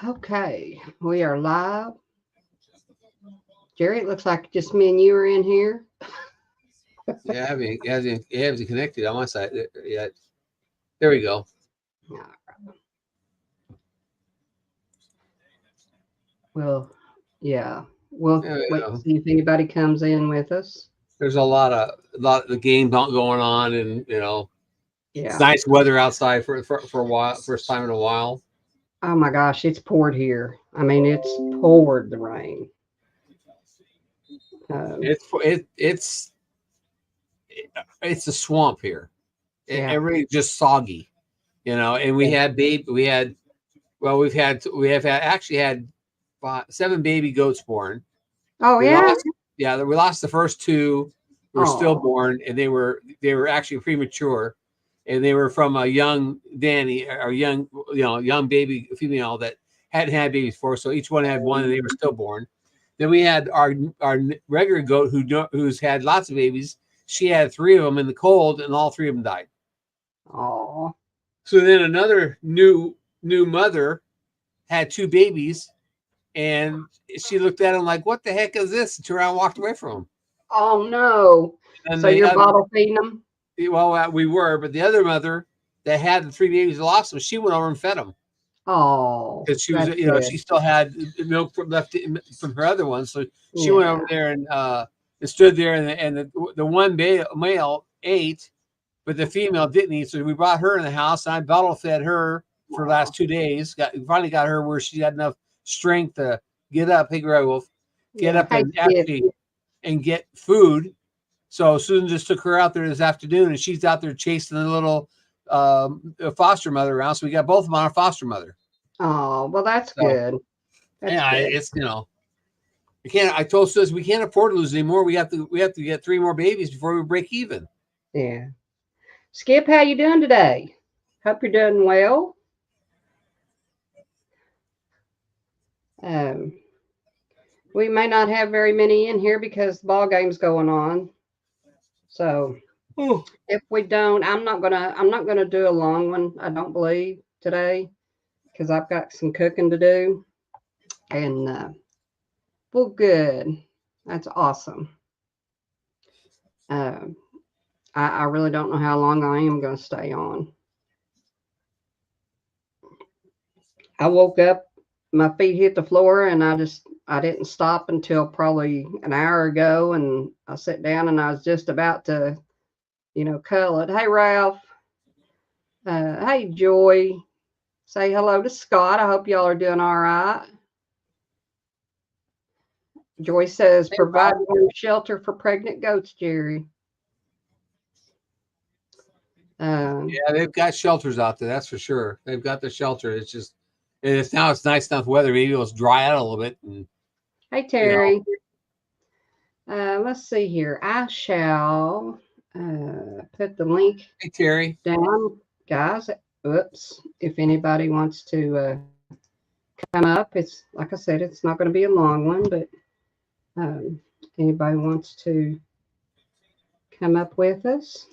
Okay, we are live. Jerry, it looks like just me and you are in here. Yeah, it hasn't connected on my side yet. There we go. Well, yeah, we'll There we wait and go. see if anybody comes in with us. There's a lot of the games not going on, and it's Yeah. nice weather outside for a while, first time in a while. Oh my gosh, it's poured here. I mean, it's poured the rain. Um, It's a swamp here. yeah. Everything just soggy, And we Yeah. had baby. We had well, we have had actually had seven baby goats born. Oh We yeah. lost, yeah, we lost the first two. Were Oh. stillborn, and they were actually premature, and they were from a young Danny or young baby female that hadn't had babies before. So each one had one, and they were stillborn. Then we had our regular goat who's had lots of babies. She had three of them in the cold, and all three of them died. Oh. So then another new mother had two babies, and she looked at him like, "What the heck is this?" And turned around and walked away from him. Oh no. And So the you're other, bottle feeding them? well, we were, but the other mother that had the three babies that lost them, she went over and fed them Oh, because she was, that's good. she still had milk left from her other ones, so she went over Yeah. there and stood there, and the one male ate, but the female didn't eat. So we brought her in the house, and I bottle fed her for the last 2 days. Finally got her where she had enough strength to get up. Hey, Greg Wolf, get Yeah. up Hey, and kid. actually and get food. So Susan just took her out there this afternoon, and she's out there chasing the little foster mother around. So we got both of them on a foster mother. Oh, well, that's So good. That's yeah, good. it's we can't. I told Susan we can't afford to lose anymore. We have to get three more babies before we break even. Yeah. Skip, how you doing today? Hope you're doing well. Um, we may not have very many in here because the ball game's going on. So Oh, if we don't, I'm not gonna do a long one. I don't believe today because I've got some cooking to do. And well, good. That's awesome. Um, I really don't know how long I am going to stay on. I woke up, my feet hit the floor, and I didn't stop until probably an hour ago, and I sat down and I was just about to, cull it. Hey, Ralph. Hey, Joy. Say hello to Scott. I hope y'all are doing all right. Joy says, provide warm shelter for pregnant goats, Jerry. Um, yeah, they've got shelters out there. That's for sure. They've got the shelter. It's nice enough weather. Maybe it'll dry out a little bit, and hey, you know. Terry. Let's see here. I shall put the link Hey, Terry. down, guys. Oops. If anybody wants to come up, it's like I said, it's not going to be a long one, but um, anybody wants to come up with us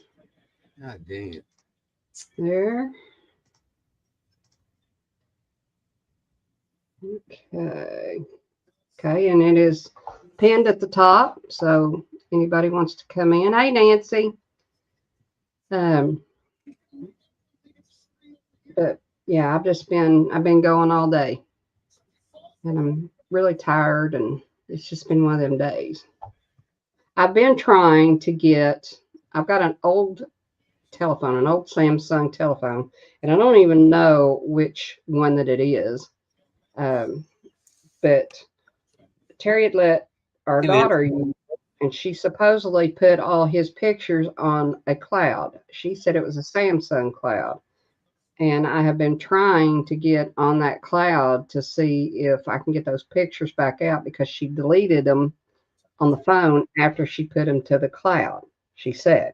God dang it. there. Okay. Okay. And it is pinned at the top. So anybody wants to come in. Hey, Nancy. Um, but yeah, I've been going all day and I'm really tired and it's just been one of them days. I've been trying to get, I've got an old telephone, an old Samsung telephone, and I don't even know which one that it is. Um, but Terry had let our Hey, man. daughter use it, and she supposedly put all his pictures on a cloud. She said it was a Samsung cloud. And I have been trying to get on that cloud to see if I can get those pictures back out because she deleted them on the phone after she put them to the cloud, she said.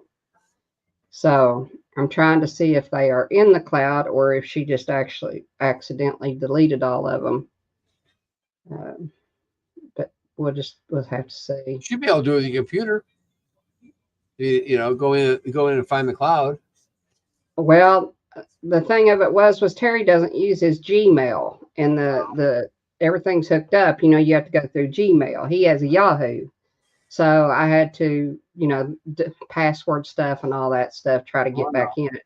So I'm trying to see if they are in the cloud or if she just actually accidentally deleted all of them. Um, but we'll have to see. Should be able to do it with your computer. Go in and find the cloud. Well, the thing of it was Terry doesn't use his Gmail, and the everything's hooked up. You know, you have to go through Gmail. He has a Yahoo, so I had to, password stuff and all that stuff, try to get back in it.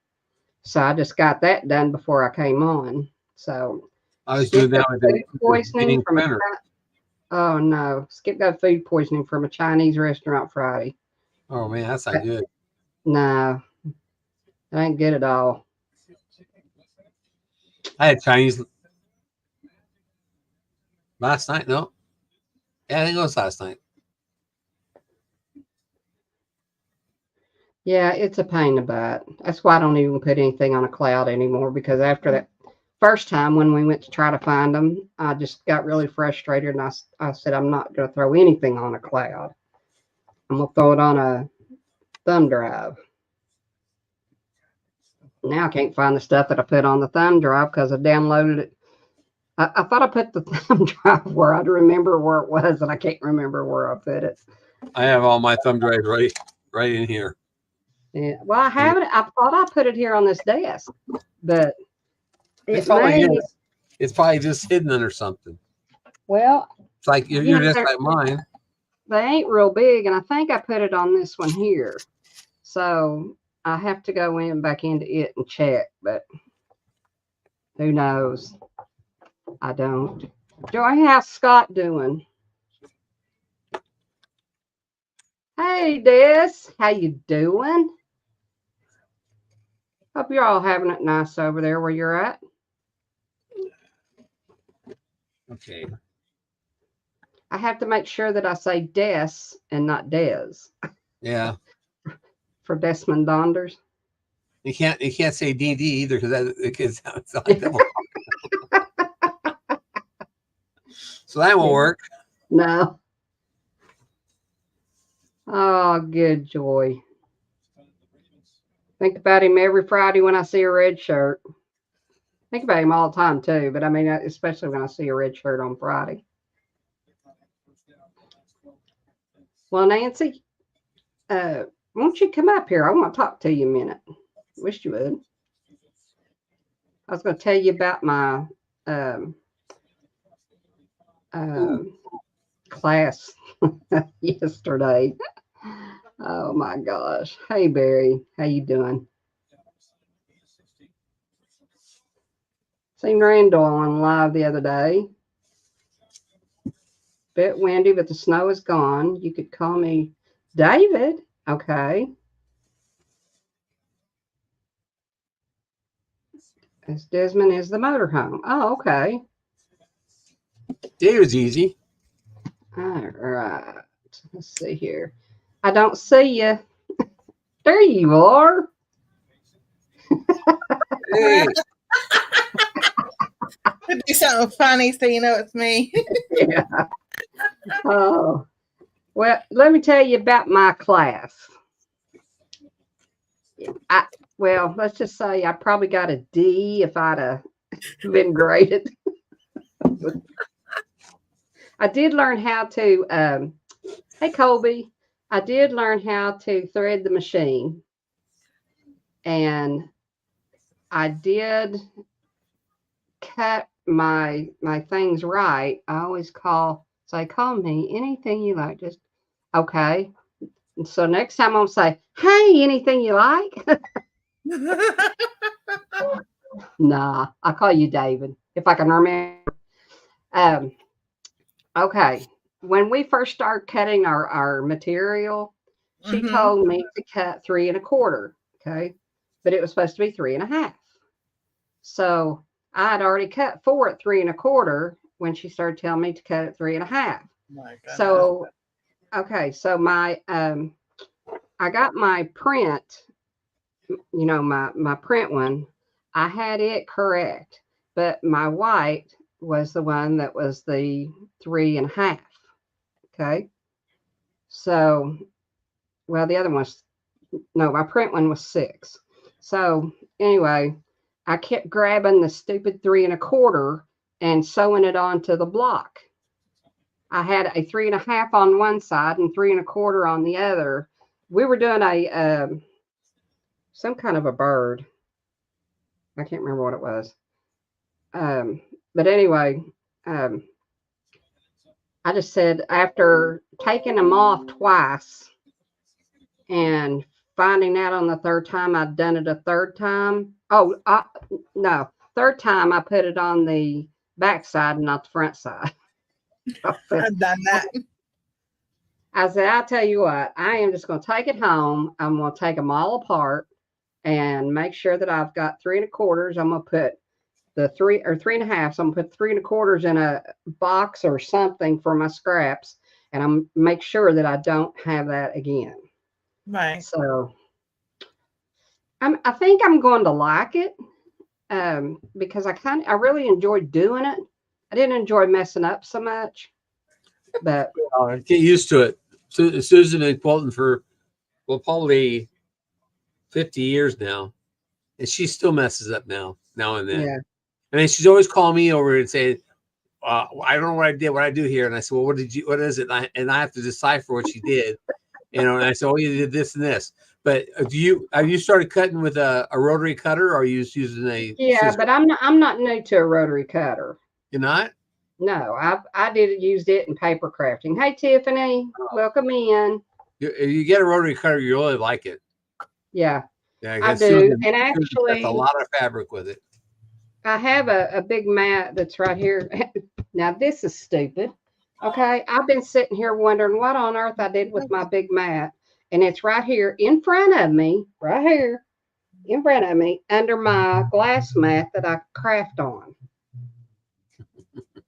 So I just got that done before I came on. So I was doing that with food the poisoning Being from a printer. oh no, Skip got food poisoning from a Chinese restaurant Friday. Oh man, that's not good. No, it ain't good at all. I had Chinese last night. No, yeah, I think it was last night. Yeah, it's a pain in the butt. That's why I don't even put anything on a cloud anymore, because after that first time when we went to try to find them, I just got really frustrated, and I said, I'm not going to throw anything on a cloud. I'm going to throw it on a thumb drive. Now I can't find the stuff that I put on the thumb drive because I downloaded it. I thought I put the thumb drive where I'd remember where it was, and I can't remember where I put it. I have all my thumb drives right in here. Yeah, well, I have it. I thought I put it here on this desk, but It's probably just hidden under something. Well, it's like you're just like mine. They ain't real big, and I think I put it on this one here. So I have to go back into it and check, but who knows? I don't. Joy, how's Scott doing? Hey, Des, how you doing? Hope you're all having it nice over there where you're at. Okay. I have to make sure that I say Des and not Des. Yeah. For Desmond Donders. You can't say DD either, because it sounds like double. So that won't work. No. Oh, good Joy. Think about him every Friday when I see a red shirt. Think about him all the time too, but I mean, especially when I see a red shirt on Friday. Well, Nancy, won't you come up here? I want to talk to you a minute. Wish you would. I was going to tell you about my class yesterday. Oh my gosh. Hey Barry, how you doing? Seen Randall on live the other day. Bit windy, but the snow is gone. You could call me David. Okay. As Desmond is the motorhome. Oh, okay. David's easy. All right. Let's see here. I don't see you. There you are. Hey. Do something funny so you know it's me. Yeah. Oh. Well, let me tell you about my class. Well, let's just say I probably got a D if I'd have been graded. I did learn how to, hey, Colby, I did learn how to thread the machine. And I did cut my things right. I always call me anything you like. Just, okay. And so next time I'll say, hey, anything you like? Nah, I'll call you David if I can remember. Okay. When we first started cutting our material, she told me to cut 3 1/4. Okay. But it was supposed to be 3 1/2. So I had already cut 4 at 3 1/4 when she started telling me to cut at 3 1/2. So, okay. So I got my print, my print one. I had it correct, but my white was the one that was the 3 1/2. Okay. So, well, the other one's, no, my print one was 6. So anyway, I kept grabbing the stupid 3 1/4 and sewing it onto the block. I had a 3 1/2 on one side and 3 1/4 on the other. We were doing a some kind of a bird. I can't remember what it was. but anyway, um, I just said after taking them off twice and finding out on the third time I'd done it a third time. Oh, no, third time I put it on the back side and not the front side. I've done that. I said, I'll tell you what, I am just going to take it home. I'm going to take them all apart and make sure that I've got 3 1/4. I'm going to put the 3 or 3 1/2. So I'm going to put 3 1/4 in a box or something for my scraps. And I'm make sure that I don't have that again. Right. So I think I'm going to like it because I really enjoyed doing it. I didn't enjoy messing up so much, but Get used to it. Susan been quilting for probably 50 years now, and she still messes up now and then. yeah, And then she's always calling me over and saying, I don't know what I do here. And I said, well, what is it? And I have to decipher what she did. And I said, oh, you did this and this. But have you started cutting with a rotary cutter, or are you just using a scissor? but I'm not new to a rotary cutter. You're not? No, I used it in paper crafting. Hey Tiffany, welcome in. You get a rotary cutter, you really like it. Yeah, Yeah, I do. Susan And cuts actually, a lot of fabric with it. I have a big mat that's right here. Now this is stupid. Okay, I've been sitting here wondering what on earth I did with my big mat, and it's right here in front of me, right here in front of me, under my glass mat that I craft on.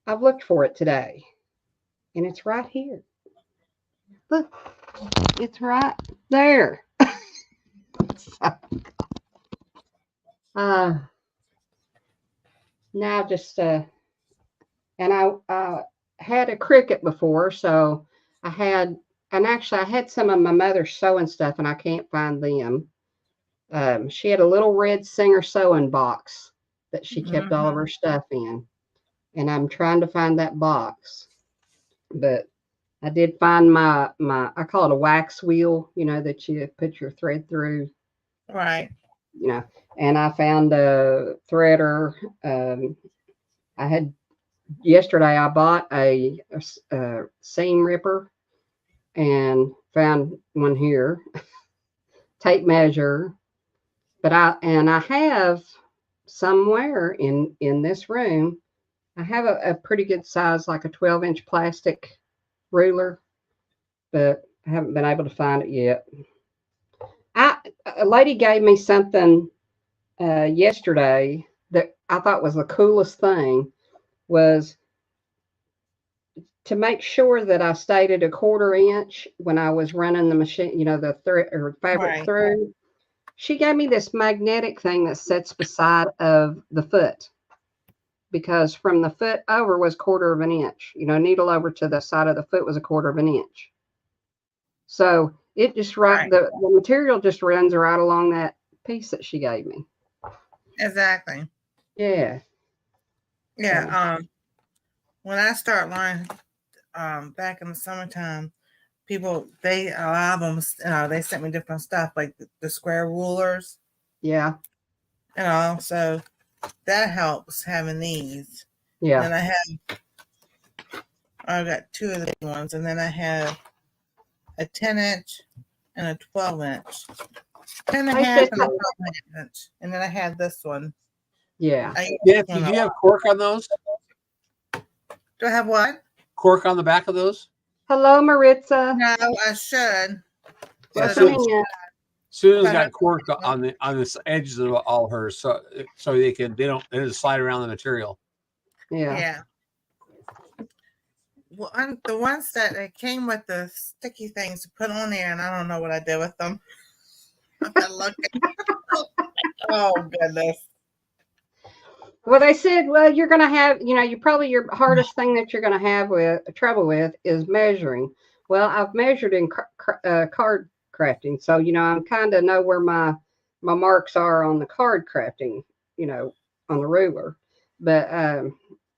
I've looked for it today, and it's right here. Look, it's right there. Now just and I had a Cricut before, so actually I had some of my mother's sewing stuff, and I can't find them. She had a little red Singer sewing box that she kept all of her stuff in, and I'm trying to find that box, but I did find my I call it a wax wheel, that you put your thread through, Right. and I found a threader. Yesterday I bought a seam ripper and found one here, tape measure, but I have somewhere in this room, I have a pretty good size, like a 12-inch plastic ruler, but I haven't been able to find it yet. A lady gave me something yesterday that I thought was the coolest thing, was to make sure that I stayed at a 1/4 inch when I was running the machine, the thread or fabric through. She gave me this magnetic thing that sits beside of the foot, because from the foot over was 1/4 inch, needle over to the side of the foot was a 1/4 inch. So it just the material just runs right along that piece that she gave me. Exactly. Yeah. Yeah. When I start learning back in the summertime, a lot of them, they sent me different stuff, like the square rulers. Yeah. So that helps having these. Yeah. And then I've got 2 of the big ones, and then I have a 10-inch and a 12-inch. 10 and a half and a 12-inch. And then I have this one. Yeah. Did you have cork on those? Do I have what? Cork on the back of those? Hello, Maritza. No, I should. Yeah, Susan's got cork on the edges of all hers, so they don't slide around the material. Yeah. Yeah. Well, the ones that it came with the sticky things to put on there, and I don't know what I did with them. I'm looking. Oh goodness. Well, they said, well, you're going to have, your hardest thing that you're going to have trouble with is measuring. Well, I've measured in card crafting, so I'm kind of know where my marks are on the card crafting, on the ruler. But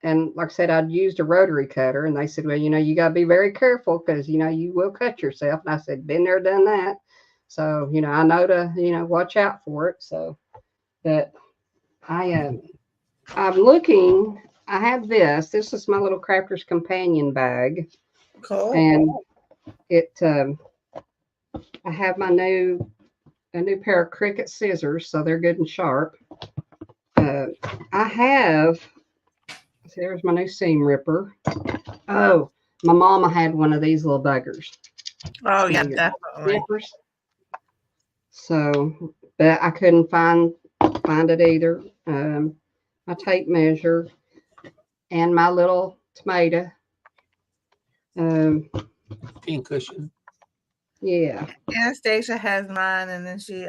and like I said, I'd used a rotary cutter, and they said, well, you got to be very careful because you will cut yourself. And I said, been there, done that. So I know to watch out for it. So, but I'm looking I have this. This is my little Crafter's Companion bag, Cool. and it. I have a new pair of Cricut scissors, so they're good and sharp. I have. There's my new seam ripper. Oh, my mama had one of these little buggers. Oh yeah, Your definitely. Nippers. So, but I couldn't find it either. My tape measure and my little tomato. Pin cushion. Yeah. Anastasia has mine, and then she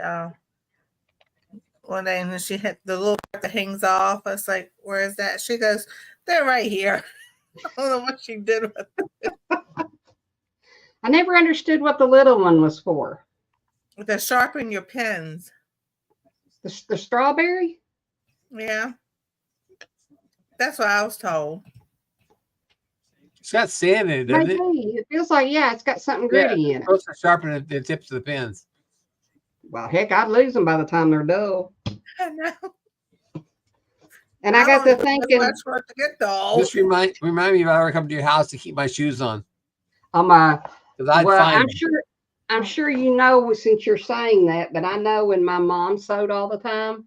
one day, and then she hit the little part that hangs off. I was like, "Where is that?" She goes, "They're right here." I don't know what she did with it. I never understood what the little one was for. To sharpen your pens. The strawberry? Yeah, that's what I was told. It's got sand in it, doesn't it? Maybe. It feels like, yeah, it's got something Yeah, gritty in it. supposed to sharpen the tips of the pens. Well, heck, I'd lose them by the time they're dull. I know. And I got to don't know thinking, much for it to get dull. Just remind me if I ever come to your house to keep my shoes on. on my Because I'd well, find I'm sure you know since you're saying that, but I know when my mom sewed all the time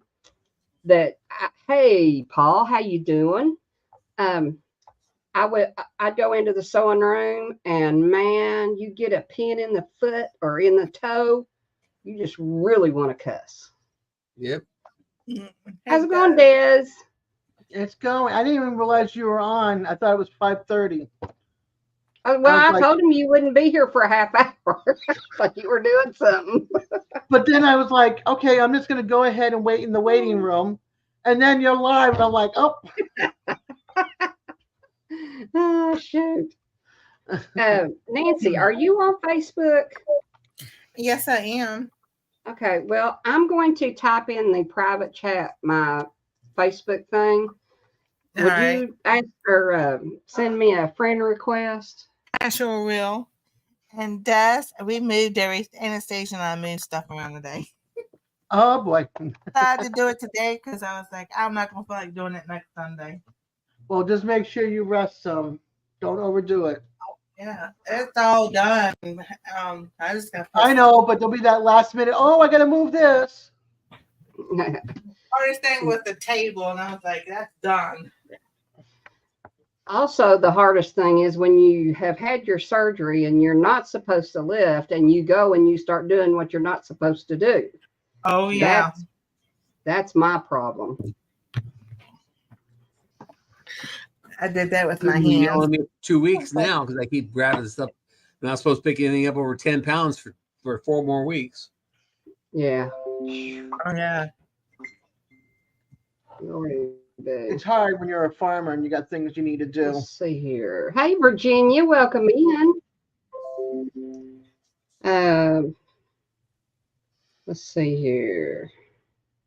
that hey Paul, how you doing? I'd go into the sewing room and man, you get a pin in the foot or in the toe, you just really want to cuss. Yep. How's it going, Des? It's going. I didn't even realize you were on. I thought it was 5:30. Well, I told him you wouldn't be here for a half hour. Like you were doing something. But then I was like, okay, I'm just going to go ahead and wait in the waiting room. And then you're live. And I'm like, oh. Oh, shoot. Nancy, are you on Facebook? Yes, I am. Okay, well, I'm going to type in the private chat my Facebook thing. All Would right. you ask or send me a friend request? I sure will. And we moved Anastasia and I moved stuff around today. Oh, boy. I had to do it today because I was like, I'm not going to feel like doing it next Sunday. Well, just make sure you rest some. Don't overdo it. Yeah, it's all done. I just got. I know, but there'll be that last minute. Oh, I got to move this. Hardest thing with the table, and I was like, that's done. Also, the hardest thing is when you have had your surgery and you're not supposed to lift and you go and you start doing what you're not supposed to do. Oh, yeah. That's my problem. I did that with my You're hands. only 2 weeks now because I keep grabbing stuff. I'm not supposed to pick anything up over 10 pounds for 4 more weeks. Yeah. Oh, yeah. It's hard when you're a farmer and you got things you need to do. Let's see here. Hey, Virginia, welcome in. Let's see here.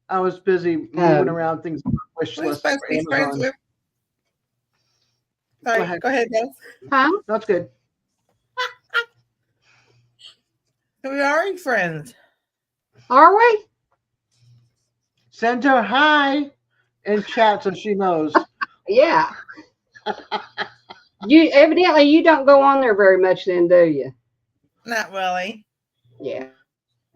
I was busy moving around things on my wish We're list supposed for to be friends Amazon. with. Sorry, go ahead, Dave. Huh? That's good. We are already friends. Are we? Send her hi in chat so she knows. Yeah. You don't go on there very much then, do you? Not really. Yeah.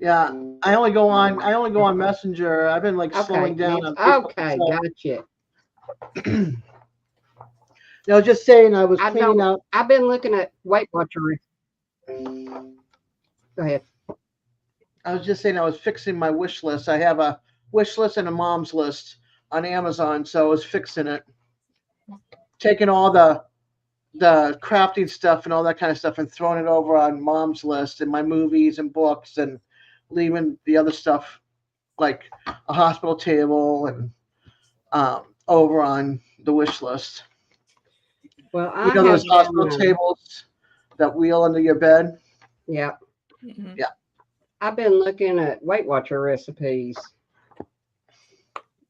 Yeah, I only go on Messenger. I've been like slowing down. On Facebook Okay, myself. gotcha. I was just saying I was cleaning out. I've been looking at Weight Watchers. Go ahead. I was just saying I was fixing my wish list. I have a wish list and a mom's list on Amazon, so I was fixing it, taking all the crafting stuff and all that kind of stuff and throwing it over on mom's list and my movies and books and leaving the other stuff like a hospital table and over on the wish list. Well, You know those hospital tables that wheel under your bed? Yeah. Mm-hmm. Yeah. I've been looking at Weight Watcher recipes.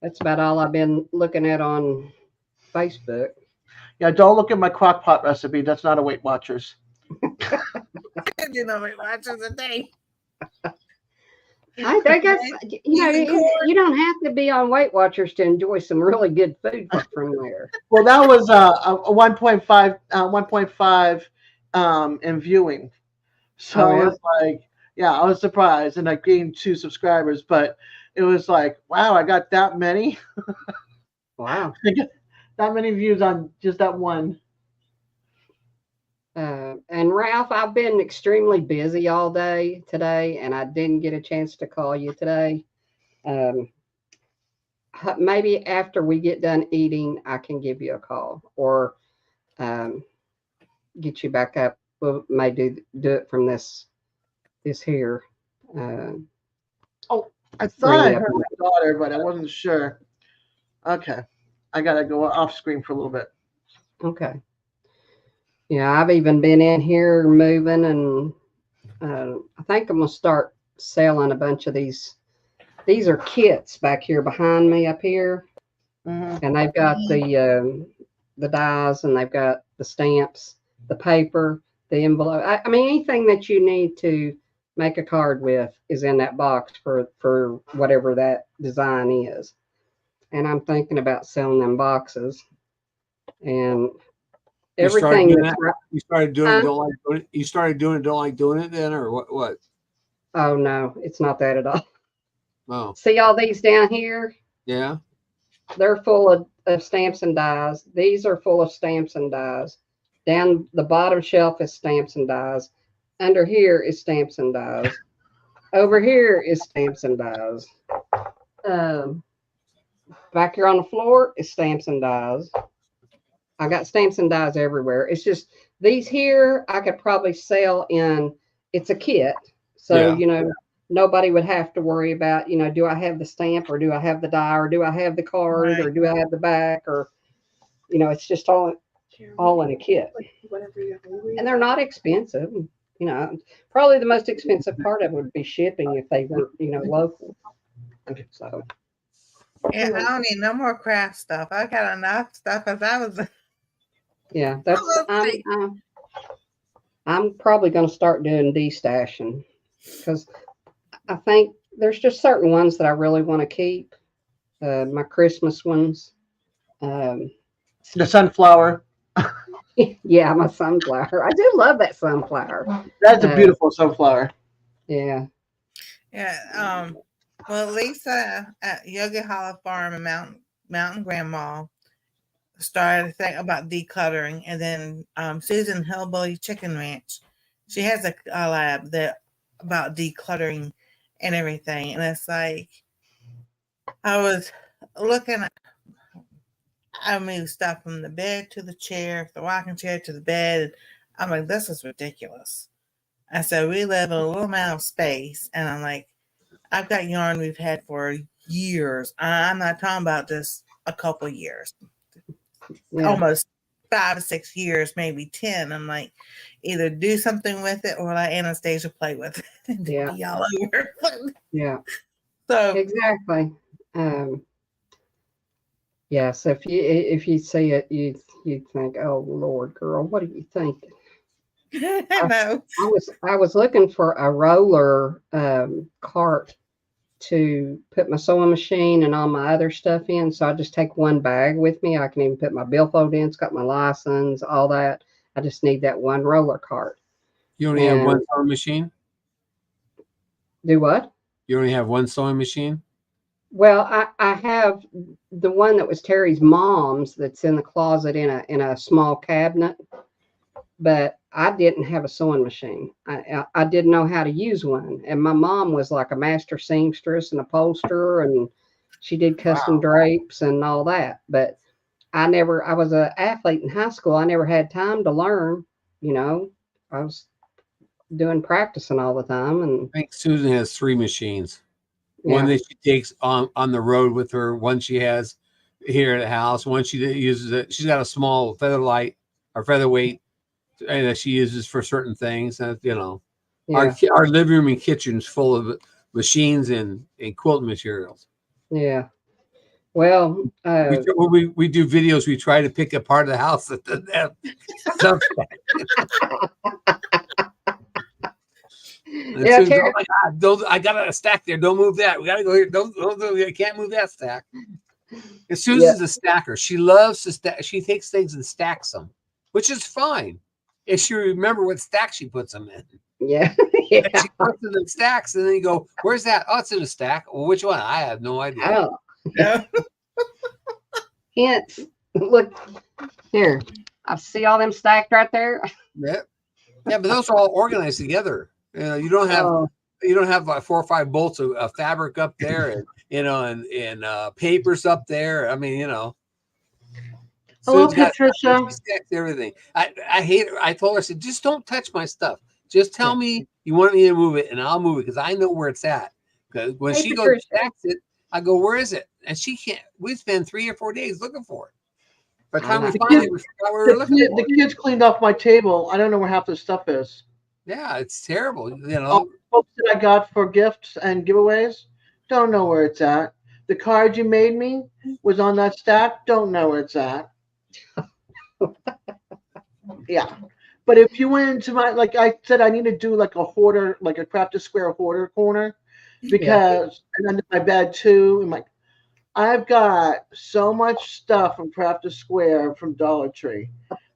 That's about all I've been looking at on Facebook. Yeah, don't look at my crock pot recipe. That's not a Weight Watchers. You know, Weight Watchers a day. I guess Using corn. you don't have to be on Weight Watchers to enjoy some really good food from there. Well, that was a 1.5, 1.5 in viewing. So Oh, I yeah? was like, yeah, I was surprised, and I gained 2 subscribers, but it was like, wow, I got that many, Wow. that many views on just that one. And Ralph, I've been extremely busy all day today, and I didn't get a chance to call you today. Um, maybe after we get done eating, I can give you a call or get you back up. We'll may do it from this here. I thought Bring I it up. heard my daughter, but I wasn't sure. Okay, I gotta go off screen for a little bit. Okay. Yeah, I've even been in here moving, and I think I'm gonna start selling a bunch of these. These are kits back here behind me up here, Mhm. and they've got the dies, and they've got the stamps, the paper, the envelope. I mean, anything that you need to make a card with is in that box for whatever that design is. And I'm thinking about selling them boxes and You started everything doing that's that? You started doing it, Huh? don't like doing it. You started doing it, don't like doing it then, or what? What? Oh no, it's not that at all. Oh, See all these down here? yeah. They're full of stamps and dies. These are full of stamps and dies. Down the bottom shelf is stamps and dies. Under here is stamps and dies. Over here is stamps and dies. Um, back here on the floor is stamps and dies. I got stamps and dies everywhere. It's just these here I could probably sell in. It's a kit, so Yeah. nobody would have to worry about do I have the stamp or do I have the die or do I have the card or Right. do I have the back or it's just all in a kit, and they're not expensive. Probably the most expensive part of it would be shipping if they were local. So Yeah, I don't need no more craft stuff. I got enough stuff as I was. yeah, that's Let's see. I'm probably going to start doing destashing because I think there's just certain ones that I really want to keep. My Christmas ones. Um, The sunflower. yeah, my sunflower. I do love that sunflower. That's a beautiful sunflower. Yeah. Yeah. Well, Lisa at Yogi Hollow Farm in Mountain Grandma started to think about decluttering, and then Susan Hillbilly Chicken Ranch, she has a lab that about decluttering and everything, and it's like I was looking. I moved stuff from the bed to the chair, the rocking chair to the bed. I'm like, this is ridiculous. I said, we live in a little amount of space, and I'm like, I've got yarn we've had for years. I'm not talking about just a couple years. Yeah. Almost 5 or 6 years, maybe 10. I'm like, either do something with it or let Anastasia play with it and Yeah. be all over. Yeah. So Exactly. Yes. If you see it, you'd think, oh Lord, girl, what are you thinking? I know. I was looking for a roller cart to put my sewing machine and all my other stuff in. So I just take one bag with me. I can even put my billfold in. It's got my license, all that. I just need that one roller cart. You only have And- one sewing machine? Do what? You only have one sewing machine? Well, I have the one that was Terry's mom's that's in the closet in a small cabinet, but I didn't have a sewing machine. I didn't know how to use one, and my mom was like a master seamstress and upholsterer, and she did custom drapes and all that. But I was an athlete in high school. I never had time to learn. I was doing practicing all the time, and I think Susan has 3 machines. yeah. One that she takes on the road with her, one she has here at the house, one she uses it. She's got a small featherlight or featherweight that she uses for certain things. And Yeah. our living room and kitchen's full of machines and quilt materials. Yeah. Well, When we do videos, we try to pick a part of the house that doesn't have stuff. And Yeah, Susan's, Terry- oh my God, I got a stack there. Don't move that. We got to go here. Don't, I can't move that stack. And Susan's a stacker. She loves to stack. She takes things and stacks them, which is fine if she remember what stack she puts them in. Yeah. She Yeah. puts them in stacks, and then you go, "Where's that? Oh, it's in a stack. Well, which one? I have no idea." Oh, Yeah. hints. Look here. I see all them stacked right there. Yeah, but those are all organized together. You don't have Oh, like 4 or 5 bolts of fabric up there, and papers up there. I mean, Hello, Sue's got Patricia. she stacks everything. I hate her. I told her, I said, just don't touch my stuff. Just tell me you want me to move it, and I'll move it because I know where it's at. Because when Hey, she goes Patricia. stacks it, I go, where is it? And she can't. We spend 3 or 4 days looking for it. By the time we I know. find it, we forgot where we were looking for The it. kids cleaned off my table. I don't know where half the stuff is. Yeah, it's terrible. Books that I got for gifts and giveaways, don't know where it's at. The card you made me was on that stack, don't know where it's at. Yeah. But if you went into my, like I said, I need to do like a hoarder, like a Crafted Square hoarder corner, because, and under my bed too. And I've got so much stuff from Crafted Square from Dollar Tree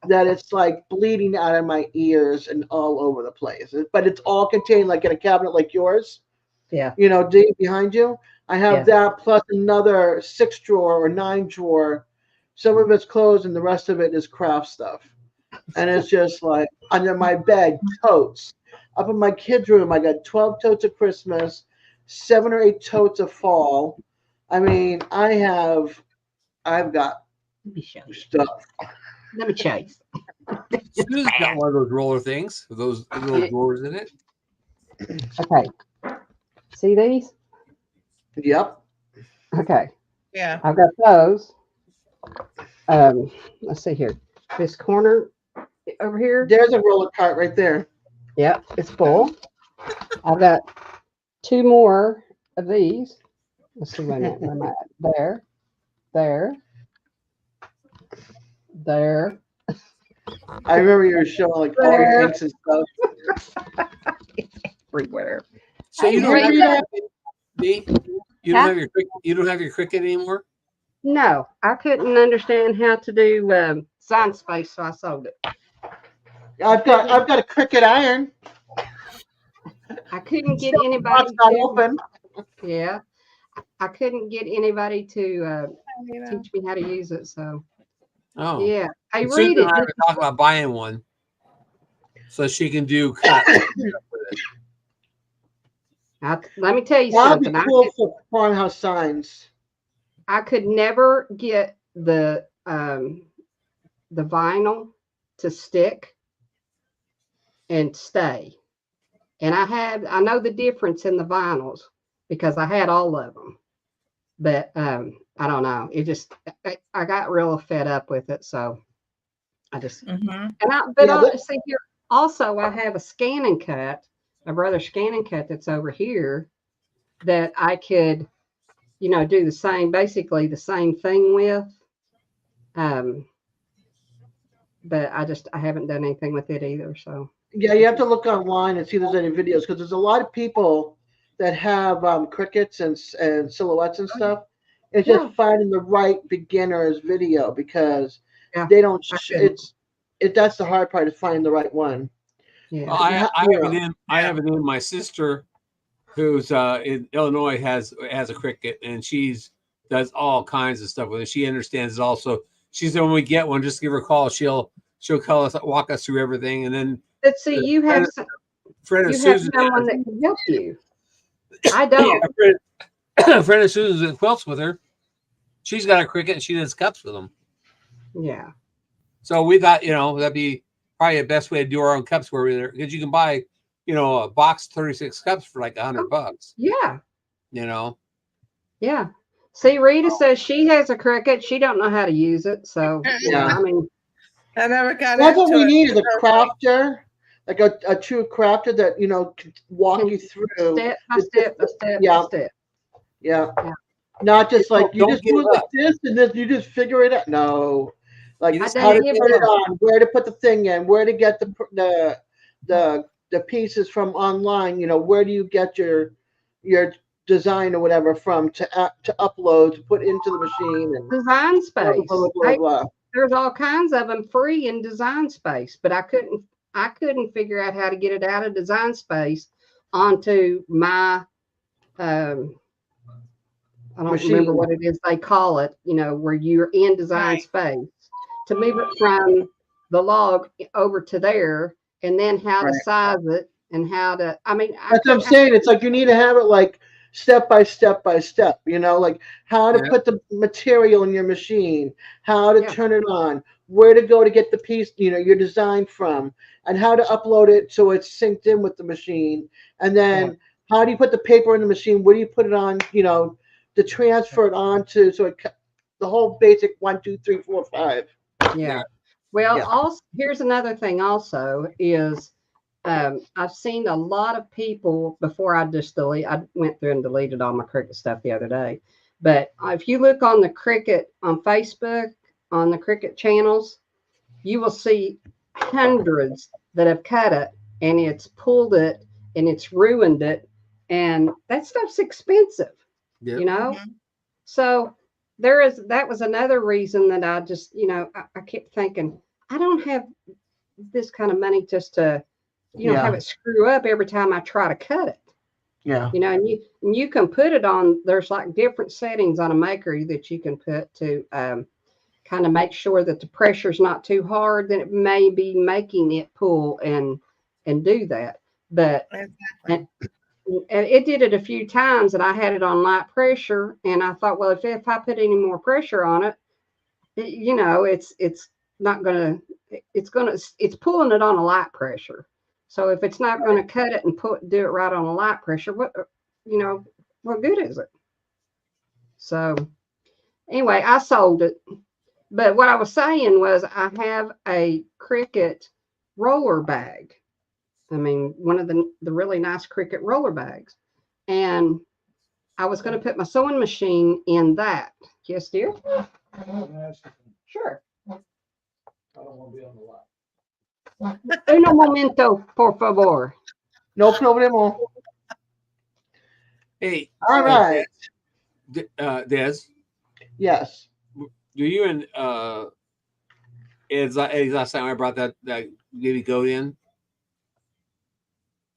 that it's like bleeding out of my ears and all over the place. But it's all contained like in a cabinet like yours. Yeah. Dave behind you. I have Yeah. that plus another 6 drawer or 9 drawer. Some of it's clothes and the rest of it is craft stuff. And it's just like under my bed, totes. Up in my kids' room, I got 12 totes of Christmas, 7 or 8 totes of fall. I mean, I've got Let me show you. stuff. Let me show you. Sue's got one of those roller things with those little drawers in it. Okay. See these? Yep. Okay. Yeah. I've got those. Let's see here. This corner over here. There's a roller cart right there. Yep, it's full. I've got 2 more of these. Let's see, wait a minute. Where am I at? There. I remember you were showing like all your tanks and stuff. Everywhere. So you Hey, don't have Rita. your Cricut? You don't have your Cricut. You don't have your Cricut anymore. No, I couldn't understand how to do Sign Space, so I sold it. I've got a Cricut iron. I couldn't get Box anybody not to. open. Yeah, I couldn't get anybody to teach me how to use it. So Oh, yeah, I Susan read it. and I were talking about buying one, so she can do cut. Let me tell you That'd be something. cool for farmhouse signs. I could never get the vinyl to stick and stay. And I know the difference in the vinyls because I had all of them. But I don't know. It just I got real fed up with it, so I just Mm-hmm. see here also I have a scan and cut, my brother's scan and cut that's over here that I could do basically the same thing with. But I haven't done anything with it either. So Yeah, you have to look online and see if there's any videos because there's a lot of people that have Cricuts and silhouettes and stuff. It's Yeah. just finding the right beginner's video because Yeah, they don't. I couldn't. That's the hard part is finding the right one. Yeah. Well, I have it in. My sister, who's in Illinois, has a Cricut, and does all kinds of stuff with it. She understands it also. She said when we get one, just give her a call. She'll walk us through everything, and then But see, you have friend of you have Susan, someone that can help you. I don't. a friend of Susan's that quilts with her. She's got a Cricut, and she does cups with them. Yeah. So we thought, that'd be probably the best way to do our own cups because you can buy, a box of 36 cups for like $100. Yeah. Yeah. See, Rita says she has a Cricut. She don't know how to use it. So Yeah. I mean, I never got That's what into we it. need is a crafter, like a true crafter that can walk you through. step by step by step Yeah. by step. Yeah. Yeah. Not just like you Don't just give do it like up. this and then you just figure it out. No. Like You just how to gotta put give it up. on, where to put the thing in, where to get the the pieces from online, where do you get your design or whatever from to upload, to put into the machine, and Design blah, Space. blah, blah, blah, blah. There's all kinds of them free in Design Space, but I couldn't figure out how to get it out of Design Space onto my I don't remember Machine. what it is they call it, where you're in Design Right. Space, to move it from the log over to there, and then how to Right. size it and how to. I mean, That's what I'm saying. It's like you need to have it like step by step by step, like how to Yeah. put the material in your machine, how to Yeah. turn it on, where to go to get the piece, your design from, and how to upload it so it's synced in with the machine. And then how do you put the paper in the machine? Where do you put it on, to transfer it on to, so the whole basic 1, 2, 3, 4, 5. Yeah. Well, Yeah. also here's another thing. Also, is I've seen a lot of people before I went through and deleted all my Cricut stuff the other day. But if you look on the Cricut on Facebook, on the Cricut channels, you will see hundreds that have cut it and it's pulled it and it's ruined it. And that stuff's expensive, Yep. Mhm. So that was another reason that I just, I kept thinking, I don't have this kind of money just to, have it screw up every time I try to cut it. Yeah. And you can put it on, there's like different settings on a maker that you can put to kind of make sure that the pressure's not too hard, then it may be making it pull and do that. But Exactly. and it did it a few times, and I had it on light pressure, and I thought, well, if I put any more pressure on it, it's not gonna, it's pulling it on a light pressure. So if it's not going to cut it and do it right on a light pressure, what good is it? So anyway, I sold it. But what I was saying was, I have a Cricut roller bag. I mean, one of the really nice Cricut roller bags. And I was going to put my sewing machine in that. Yes, dear? Sure. Uno momento, por favor. No problemo. Hey, All right. Des, Yes. do you and Ed's last time I brought that baby goat in?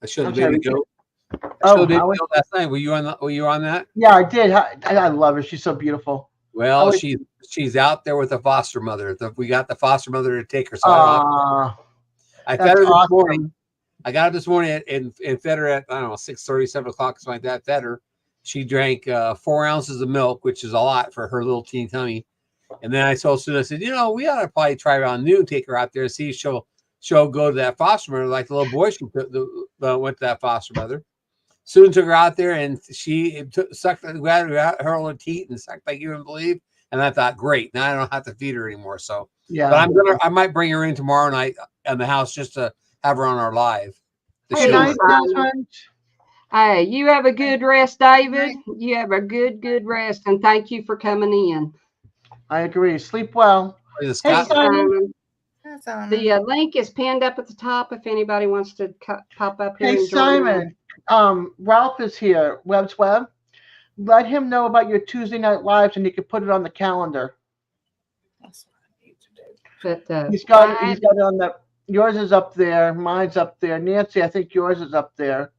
I showed I'm the baby sorry. goat. Oh, Showed the baby I was- goat last night. Were you on that? Yeah, I did. I love her. She's so beautiful. Well, was- she's out there with the foster mother. We got the foster mother to take her. So I fed her this awesome. morning. I got her this morning and fed her at, I don't know, 6:30, 7 o'clock, something like that. Fed her. She drank 4 ounces of milk, which is a lot for her little teeny tummy. And then I told Susan, I said, we ought to probably try around noon, take her out there and see if she'll go to that foster mother like the little boy she went to that foster mother. Susan took her out there and she sucked her little teeth and sucked like you wouldn't believe. And I thought, great, now I don't have to feed her anymore. So, Yeah. but I might bring her in tomorrow night in the house just to have her on our live. To Hey, show Good her. night, Simon. Desmond. Hey, you have a good rest, David. You have a good rest, and thank you for coming in. I agree. Sleep well. The Hey, Scott- Simon. That's all. The link is pinned up at the top if anybody wants to pop up here Hey, and join in. Simon. Ralph is here. Webb's Web. Let him know about your Tuesday night lives, and you can put it on the calendar. That's what I need to do. But He's got it on the. Yours is up there. Mine's up there. Nancy, I think yours is up there.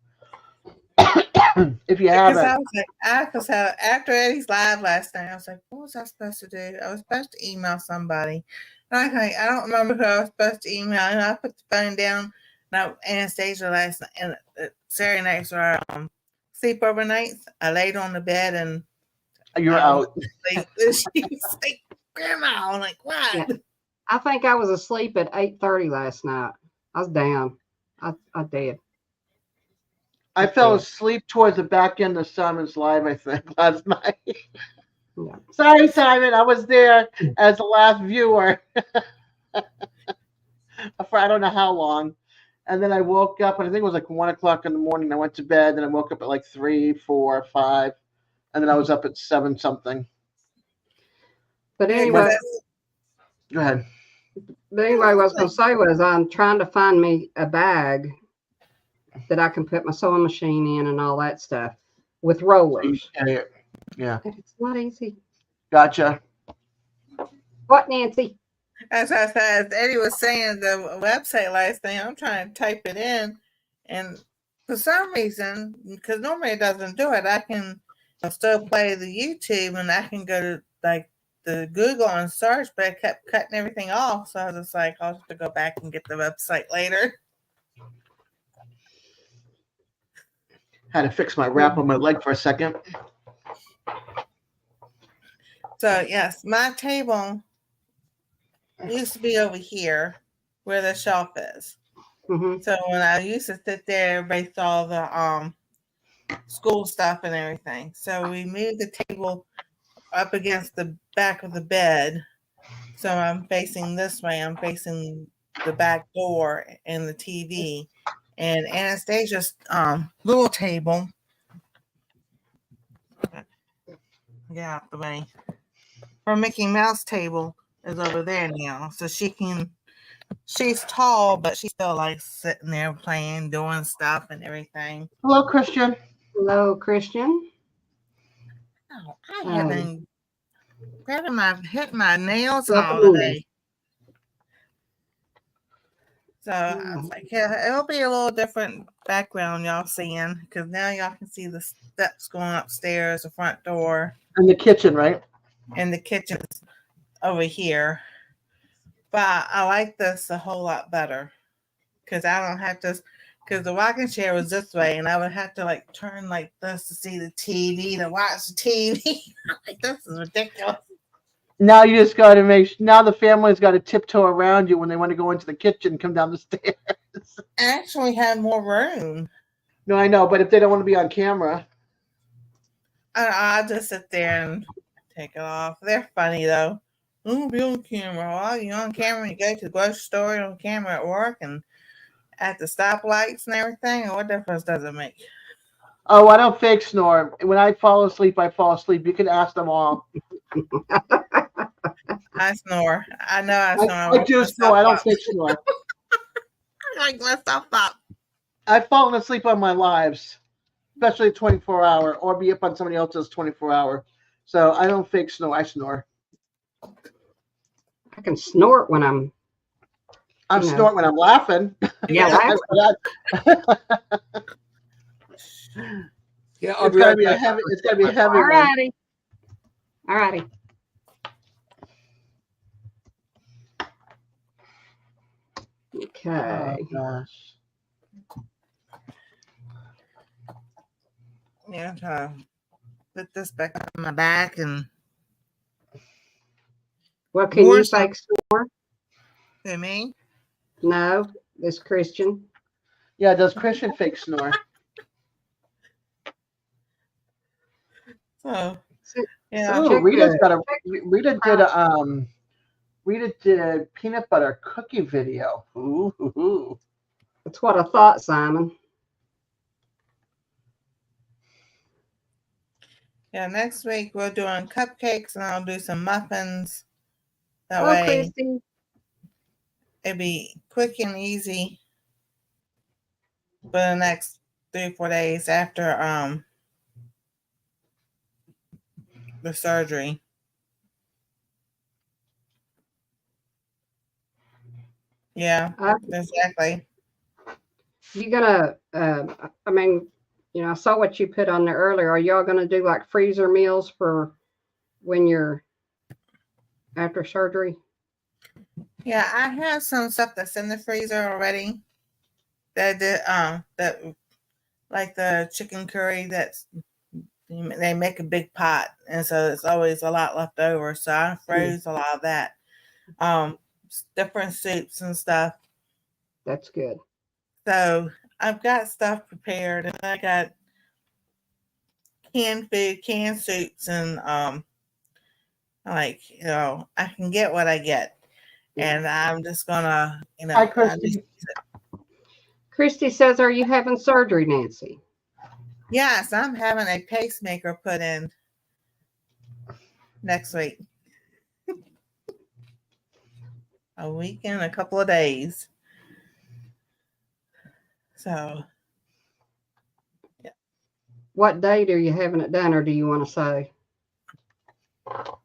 If you have Because I it. was like, after Eddie's live last night, I was like, what was I supposed to do? I was supposed to email somebody. And I don't remember who I was supposed to email. And I put the phone down. And Anastasia last night, and Saturday nights are sleepover nights. I laid on the bed and You're out. she was like, Grandma. I'm like, what? Yeah. I think I was asleep at 8:30 last night. I was down. I did. I fell asleep towards the back end of Simon's live, I think, last night. Yeah. Sorry, Simon. I was there as the last viewer for I don't know how long. And then I woke up, and I think it was like 1 o'clock in the morning. I went to bed, and I woke up at like 3, 4, 5. And then I was up at 7 something. But anyway, Go ahead. what I was going to say was, I'm trying to find me a bag that I can put my sewing machine in and all that stuff with rollers. Yeah. And it's not easy. Gotcha. What, Nancy? As I said, as Eddie was saying, the website last thing, I'm trying to type it in, and for some reason, because normally it doesn't do it, I can still play the YouTube and I can go to like the Google and search, but I kept cutting everything off. So I was just like, I'll have to go back and get the website later. Had to fix my wrap on my leg for a second. So yes, my table used to be over here where the shelf is. Mm-hmm. So when I used to sit there, everybody saw the school stuff and everything. So we moved the table up against the back of the bed. So I'm facing this way. I'm facing the back door and the TV. And Anastasia's little table. Get out the way. Her Mickey Mouse table is over there now. So she's tall, but she still likes sitting there playing, doing stuff and everything. Hello, Christian. Hello, Christian. Oh, I have been hitting my nails Welcome all in. day. So I was like, yeah, it'll be a little different background y'all seeing, because now y'all can see the steps going upstairs, the front door, In the kitchen, right? and the kitchen's over here. But I like this a whole lot better because I don't have to, because the rocking chair was this way, and I would have to like turn like this to see the TV, to watch the TV. Like, this is ridiculous. Now you just got to now the family's got to tiptoe around you when they want to go into the kitchen and come down the stairs. I actually have more room. No, I know, but if they don't want to be on camera. I'll just sit there and take it off. They're funny though. Oh, be on camera. Well, you're on camera when you go to the grocery store, you're on camera at work and at the stoplights and everything. What difference does it make? Oh, I don't fake snore. When I fall asleep, I fall asleep. You can ask them all. I snore. I know I snore. I do snore. I don't fake snore. I like myself up. I've fallen asleep on my lives, especially 24-hour, or be up on somebody else's 24-hour. So I don't fake snore. I snore. I can snort when I'm Snort when I'm laughing. Yeah, Yeah, I'll It's be gotta right be a back. heavy. It's gotta be a heavy all one. righty. All righty. Okay. Oh gosh. Yeah, I'm trying to put this back on my back and Well, can More you stuff. fake snore? see me. No, this Christian. Yeah, does Christian fake snore? So So- yeah, Oh, check Rita's the- got a. Rita did a peanut butter cookie video. Ooh. That's what I thought, Simon. yeah. Next week we're doing cupcakes and I'll do some muffins. That Oh, way Christy. it'd be quick and easy for the next 3 or 4 days after the surgery. Yeah, exactly. You gonna? I mean, I saw what you put on there earlier. Are y'all gonna do like freezer meals for when you're after surgery? Yeah, I have some stuff that's in the freezer already. That like the chicken curry that's they make a big pot, and so it's always a lot left over. So I froze a lot of that. Different soups and stuff. That's good. So I've got stuff prepared, and I got canned food, canned soups, and I can get what I get, and I'm just gonna Hi, Christy. Christy says, "Are you having surgery, Nancy?" Yes, I'm having a pacemaker put in next week. A week and a couple of days. So what date are you having it done, or do you want to say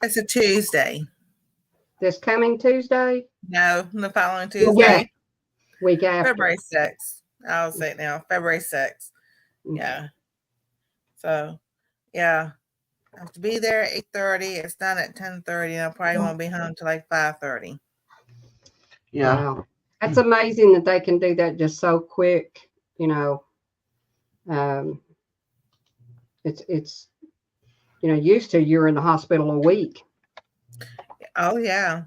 It's a Tuesday. this coming Tuesday? No, the following Yeah, Tuesday, week after. February 6th. I'll say it now, February 6th. Yeah. So, yeah, I have to be there at 8:30. It's done at 10:30. I probably won't be home till like 5:30. Yeah. Wow. That's amazing that they can do that just so quick. You know, it's used to you're in the hospital a week. Oh yeah,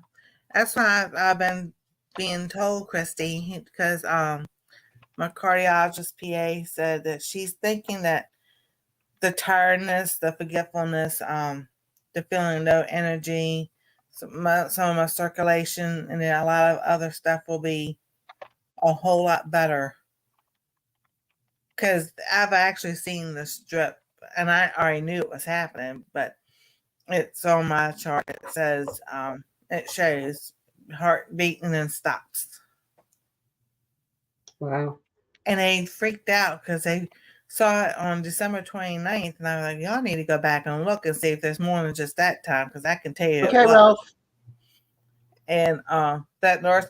that's why I've been being told, Christy, because my cardiologist PA said that she's thinking that the tiredness, the forgetfulness, the feeling no energy, some of my circulation, and then a lot of other stuff will be a whole lot better. Because I've actually seen the strip, and I already knew it was happening, but it's on my chart. It says it shows heart beating and stops. Wow. And they freaked out because they saw it on December 29th, and I was like, y'all need to go back and look and see if there's more than just that time, because I can tell you Okay, it was. Ralph. And the nurse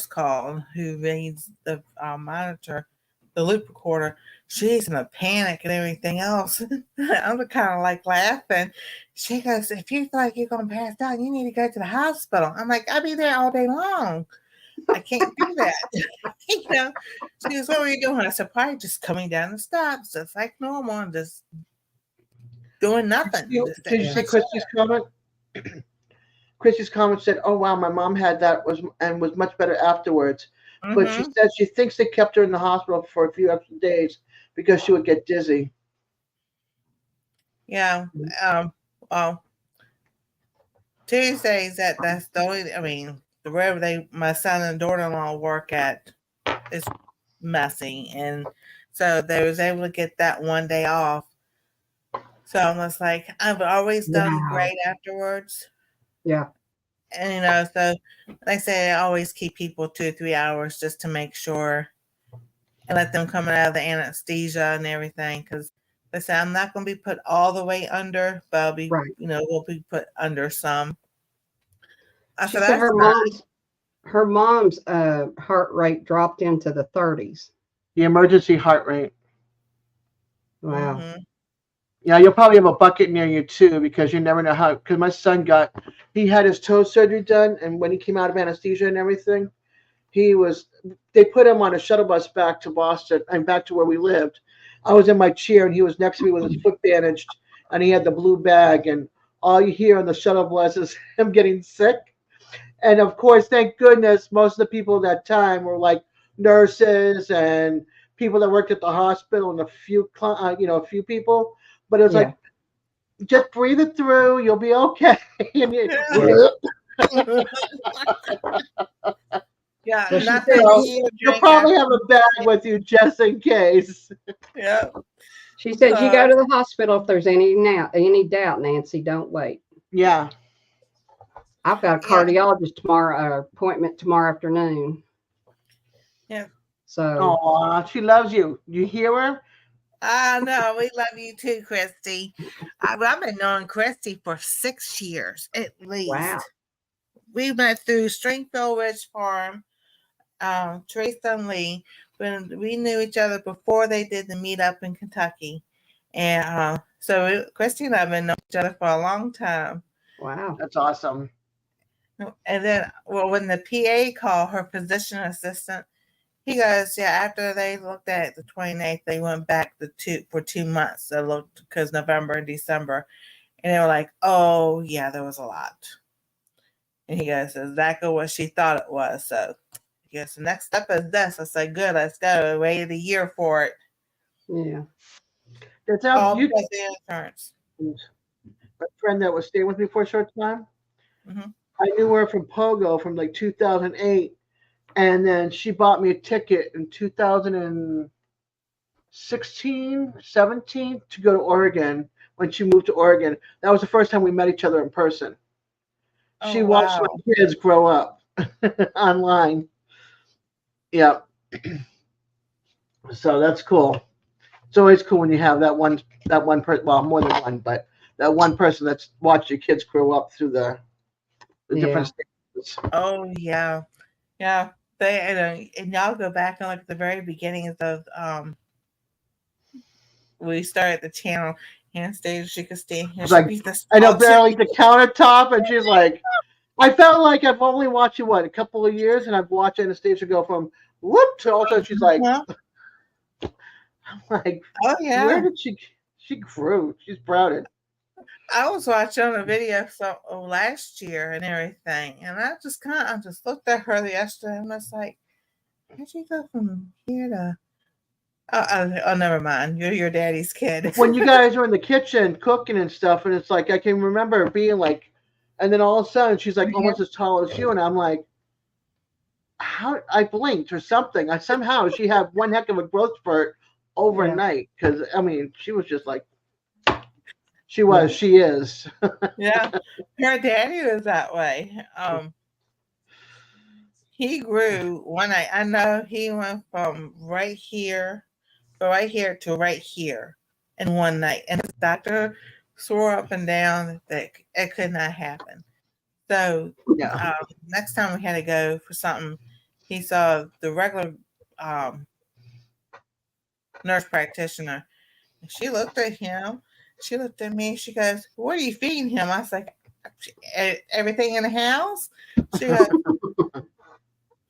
called who reads the monitor, the loop recorder. She's in a panic and everything else. I'm kind of like laughing. She goes, if you feel like you're going to pass out, you need to go to the hospital. I'm like, I'll be there all day long. I can't do that. She goes, what were you doing? I said, probably just coming down the steps, just like normal, and just doing nothing. Did you see Christy's comment? Christy's comment said, "Oh wow, my mom had that was much better afterwards." But she said she thinks they kept her in the hospital for a few extra days because she would get dizzy. Yeah. Well, Tuesdays that's the only. I mean, wherever my son and daughter-in-law work at is messy, and so they was able to get that one day off. So I was like, I've always done great afterwards. Yeah. And so like I say, I always keep people 2 or 3 hours just to make sure and let them come out of the anesthesia and everything. Because they say I'm not going to be put all the way under, but I'll be, Right. we'll be put under some. She said her mom's heart rate dropped into the 30s. The emergency heart rate. Wow. Mm-hmm. Yeah, you'll probably have a bucket near you too, because you never know how. Because my son he had his toe surgery done, and when he came out of anesthesia and everything, they put him on a shuttle bus back to Boston and back to where we lived. I was in my chair, and he was next to me with his foot bandaged, and he had the blue bag, and all you hear on the shuttle bus is him getting sick. And of course, thank goodness, most of the people at that time were like nurses and people that worked at the hospital, and a few people. But it was like, just breathe it through. You'll be okay. Yeah, you'll probably have a bag with you just in case. Yeah. She said, you go to the hospital if there's any doubt, Nancy. Don't wait. Yeah. I've got a cardiologist appointment tomorrow afternoon. Yeah. So. She loves you. You hear her? I know. We love you too, Christy. I've been knowing Christy for 6 years at least. Wow. We went through Stringfield Ridge Farm, Teresa and Lee. When we knew each other before they did the meetup in Kentucky. And so Christy and I have been knowing each other for a long time. Wow. That's awesome. And then, when the PA called her physician assistant, he goes, yeah, after they looked at the 28th, they went back for 2 months. They looked because November and December. And they were like, oh, yeah, there was a lot. And he goes, exactly what she thought it was. So he goes, the next step is this. I said, good, let's go. I waited a year for it. Yeah. That's all how you because the insurance. My friend that was staying with me for a short time, Mm-hmm. I knew her from Pogo from like 2008. And then she bought me a ticket in 2016, 17 to go to Oregon when she moved to Oregon. That was the first time we met each other in person. She watched my kids grow up online. Yeah. So that's cool. It's always cool when you have that one person, well, more than one, but that one person that's watched your kids grow up through the different stages. Oh yeah, yeah. They and y'all go back and look at the very beginnings of we started the channel. And stage she could stay here. It's like, I know, barely the countertop, and she's like, I felt like I've only watched you a couple of years, and I've watched Anastasia go from whoop to all of a sudden she's like, Yeah. I'm like, Oh yeah. where did she grew? She's sprouted. I was watching a video last year and everything, and I just looked at her yesterday and I was like, how'd you go from here to? Oh, never mind. You're your daddy's kid. When you guys were in the kitchen cooking and stuff, and it's like I can remember being like, and then all of a sudden she's like almost as tall as you, and I'm like, how? I blinked or something. Somehow she had one heck of a growth spurt overnight, because I mean she was just like, she is. Yeah, her daddy was that way. He grew one night. I know he went from right here to right here in one night, and the doctor swore up and down that it could not happen. So next time we had to go for something, he saw the regular nurse practitioner. She looked at him. She looked at me. She goes, "What are you feeding him?" I was like, "Everything in the house." She goes,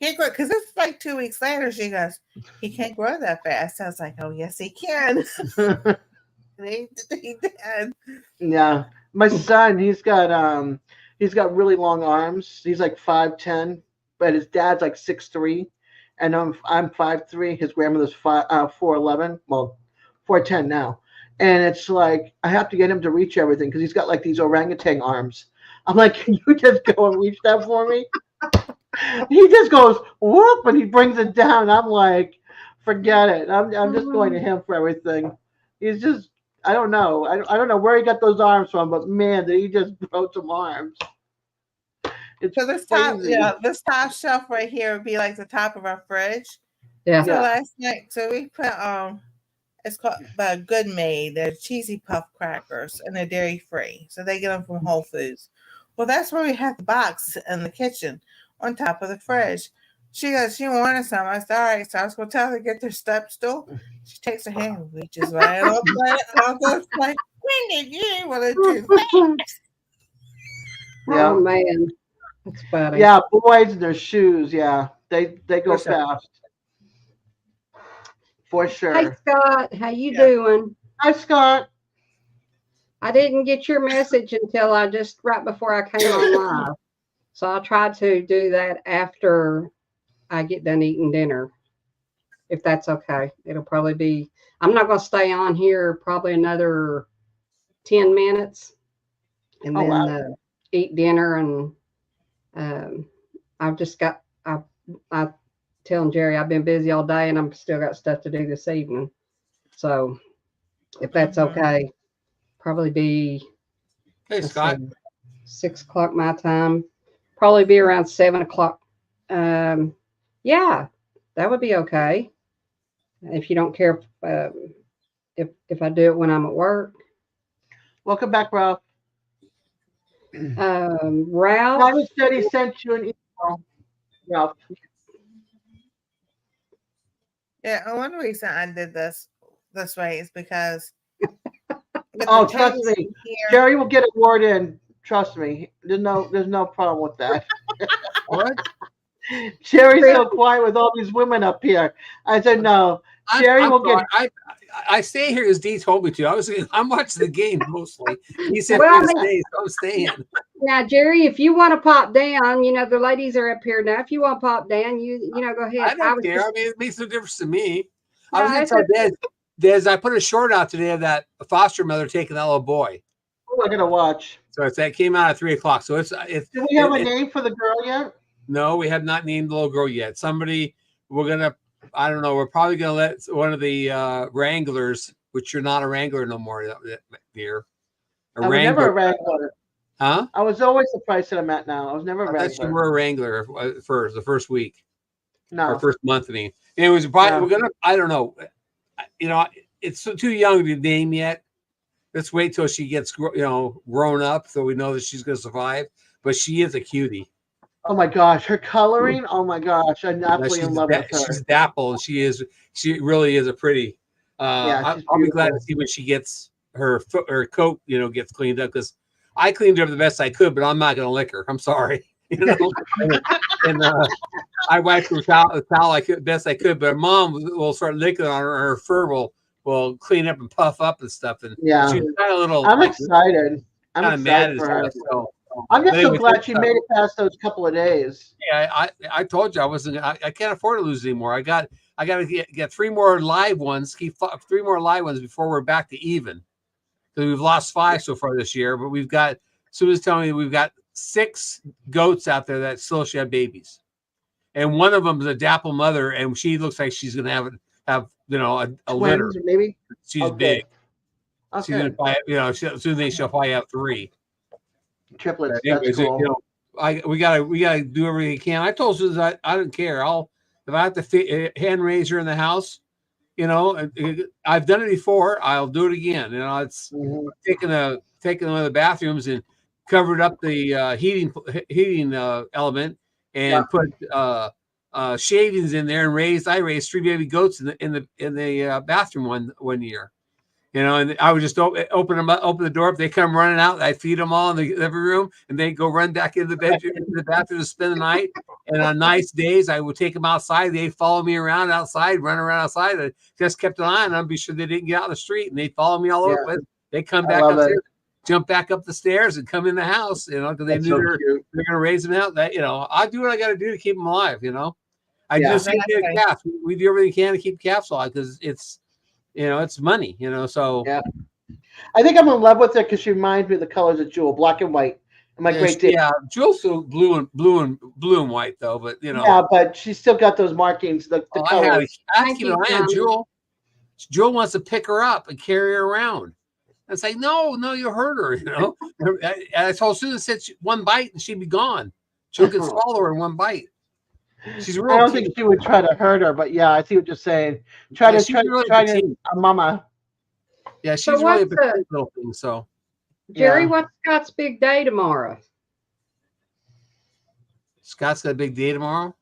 "He grow," because it's like 2 weeks later. She goes, "He can't grow that fast." I was like, "Oh yes, he can." He did. Yeah, my son, he's got really long arms. He's like 5'10", but his dad's like 6'3", and I'm 5'3". His grandmother's 4'11", well, 4'10" now. And it's like I have to get him to reach everything because he's got like these orangutan arms. I'm like, can you just go and reach that for me? He just goes whoop and he brings it down. I'm like, forget it. I'm just going to him for everything. He's just, I don't know. I don't know where he got those arms from, but man, did he just grow some arms. It's so this this top shelf right here would be like the top of our fridge. Yeah. So last night, so we put it's called Good Made. They're cheesy puff crackers and they're dairy free. So they get them from Whole Foods. Well, that's where we have the box in the kitchen on top of the fridge. She goes, she wanted some. I said, all right. So I was going to tell her to get their step stool. She takes her hand and reaches right up there. I was like, when did you want to do that? Yeah. Oh, man. That's funny. Yeah, boys and their shoes. Yeah, they go fast. For sure. Hey, Scott. How you doing? Hi, Scott. I didn't get your message until right before I came on live. So I'll try to do that after I get done eating dinner, if that's okay. It'll probably be, I'm not going to stay on here probably another 10 minutes and then eat dinner. And I'm telling Jerry I've been busy all day and I'm still got stuff to do this evening. So if that's okay, probably be Hey, Scott. 6 o'clock my time. Probably be around 7 o'clock. Yeah, that would be okay. If you don't care if I do it when I'm at work. Welcome back, Ralph. Ralph. Robert said he sent you an email, Ralph. Yeah, one reason I did this way is because. Trust me, Jerry will get a word in. Trust me, there's no problem with that. What? Jerry's so quiet with all these women up here. I said no. Jerry will get. I stay here as Dee told me to. I'm watching the game mostly. He said stay, so I'm staying. Now, Jerry, if you want to pop down, the ladies are up here now. If you want to pop down, you go ahead. I don't care. I mean, it makes no difference to me. No, I was going to tell Des, I put a short out today of that foster mother taking that little boy. Oh, I gotta watch. So that came out at 3 o'clock. So it's. Do we have a name for the girl yet? No, we have not named the little girl yet. I don't know. We're probably gonna let one of the Wranglers, which you're not a Wrangler no more, dear. I was never a Wrangler. Huh? I was always the price that I'm at now. I was never a Wrangler. You were a Wrangler the first week. No. Or first month. I mean, anyways, we're gonna. I don't know. it's too young to name yet. Let's wait till she gets grown up, so we know that she's going to survive. But she is a cutie. Oh my gosh, her coloring! Oh my gosh, I'm absolutely in love with her. She's dapple, and she really is a pretty. Yeah, she's I'll be glad to beautiful. see when she gets her coat, gets cleaned up, because I cleaned her up the best I could, but I'm not going to lick her. I'm sorry, and I wiped her with towel best I could, but her mom will start licking on her. Her fur will clean up and puff up and stuff, and Yeah, she's kind of little. I'm excited. I'm kind of mad excited and for her. stuff. So. I'm just But so anyway, glad she made it past those couple of days. Yeah, I told you I wasn't. I can't afford to lose anymore. I got to get 3 more live ones. Keep 3 more live ones before we're back to even. Because we've lost 5 so far this year, but we've got. Sue was telling me we've got 6 goats out there that still should have babies, and one of them is a dapple mother, and she looks like she's going to have a litter. Twins, maybe. She's Okay. big. Okay. She's going to probably soon she'll probably have 3. Triplets. Anyways, That's cool. we gotta do everything we can. I told Susan I don't care. If I have to hand raise her in the house, I've done it before. I'll do it again. It's taking one of the bathrooms and covered up the heating element and put shavings in there and I raised 3 baby goats in the bathroom one year. And I would just open the door up. They come running out. I feed them all in the living room, and they go run back into the bedroom, into the bathroom to spend the night. And on nice days, I would take them outside. They'd follow me around outside, run around outside. I just kept an eye on them, be sure they didn't get out in the street. And they'd follow me all over the place. They come back upstairs, jump back up the stairs, and come in the house. Because they knew they're going to raise them out. I do what I got to do to keep them alive. I do the same thing with cats. We do everything we can to keep cats alive because it's. It's money, so. Yeah. I think I'm in love with her because she reminds me of the colors of Jewel, black and white. And my great dad. Yeah, Jewel's still blue and white though, but Yeah, but she's still got those markings. The colors. I have to keep an eye on Jewel. Jewel wants to pick her up and carry her around. And say, no, you hurt her, I told Susan, said one bite and she'd be gone. She could swallow her in one bite. She's real. I don't think she would try to hurt her, but yeah, I see what you're saying. Try to mama. Yeah, she's really a big little thing. So, Jerry, what's Scott's big day tomorrow? Scott's got a big day tomorrow.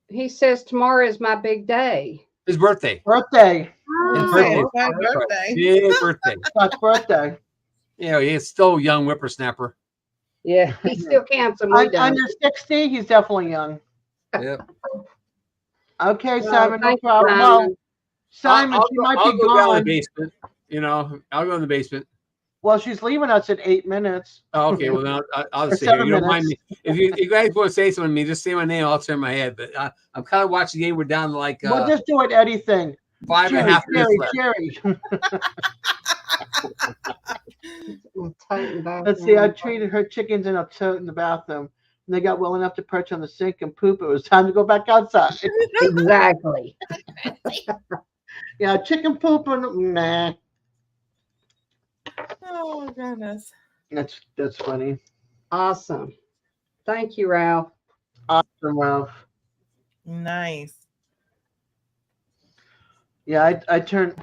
He says tomorrow is my big day. His birthday. Birthday. Oh, birthday. Big birthday. Scott's birthday. Yeah, he's still a young whippersnapper. yeah, he still counts them. Under 60, he's definitely young. Yep. Okay, Simon, no thank you, problem. Simon. Well, Simon, she might I'll be go down in the gone. basement. I'll go in the basement. Well, she's leaving us in 8 minutes. Oh, okay, well, then I'll just say, 7 you don't mind me. minutes. If you guys want to say something to me, just say my name. I'll turn my head. But I'm kind of watching the game. We're down to like We'll just do an Eddie thing. 5.5 minutes left. Jerry. Let's Let's see, I treated her chickens in a tote in the bathroom. And they got well enough to perch on the sink and poop. It was time to go back outside. Exactly. Yeah, chicken poop and nah. Oh my goodness. That's funny. Awesome. Thank you, Ralph. Awesome, Ralph. Nice. Yeah, I turned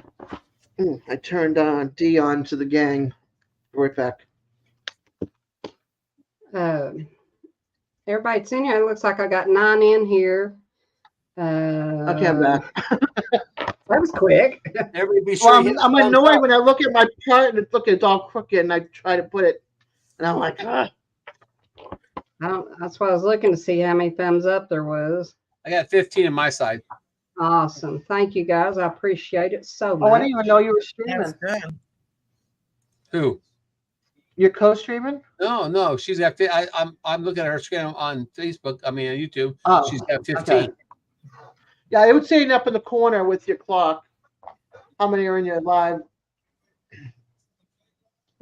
D on to the gang. Right back. Everybody's in here. It looks like I got 9 in here. Okay, I'm back. That was quick. Everybody be sure. Well, I'm annoyed when I look at my part and it's all crooked and I try to put it, and I'm like, ah. That's why I was looking to see how many thumbs up there was. I got 15 on my side. Awesome. Thank you, guys. I appreciate it so much. Oh, I didn't even know you were streaming. That's good. Who? You're co-streaming? No. She's got. I'm looking at her screen on Facebook. I mean, on YouTube. Oh, She's got 15. okay. Yeah, it would say it up in the corner with your clock. How many are in your live?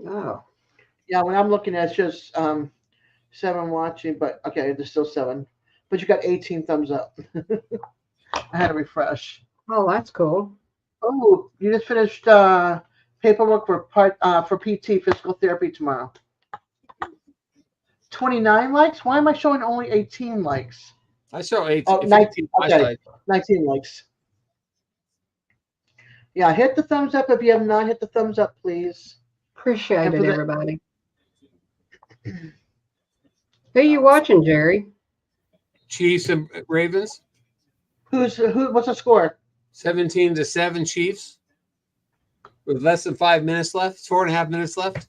Oh. Yeah, when I'm looking at it, it's just 7 watching, but okay, there's still 7. But you got 18 thumbs up. I had to refresh. Oh, that's cool. Oh, you just finished paperwork for PT physical therapy tomorrow. 29 likes? Why am I showing only 18 likes? I saw 18. Oh, 19. Okay. 19 likes. Yeah, hit the thumbs up if you have not hit the thumbs up, please. Appreciate And it, for the- everybody. Who you watching, Jerry? Chiefs and Ravens, What's the score? 17-7 Chiefs, with less than 5 minutes left, 4.5 minutes left.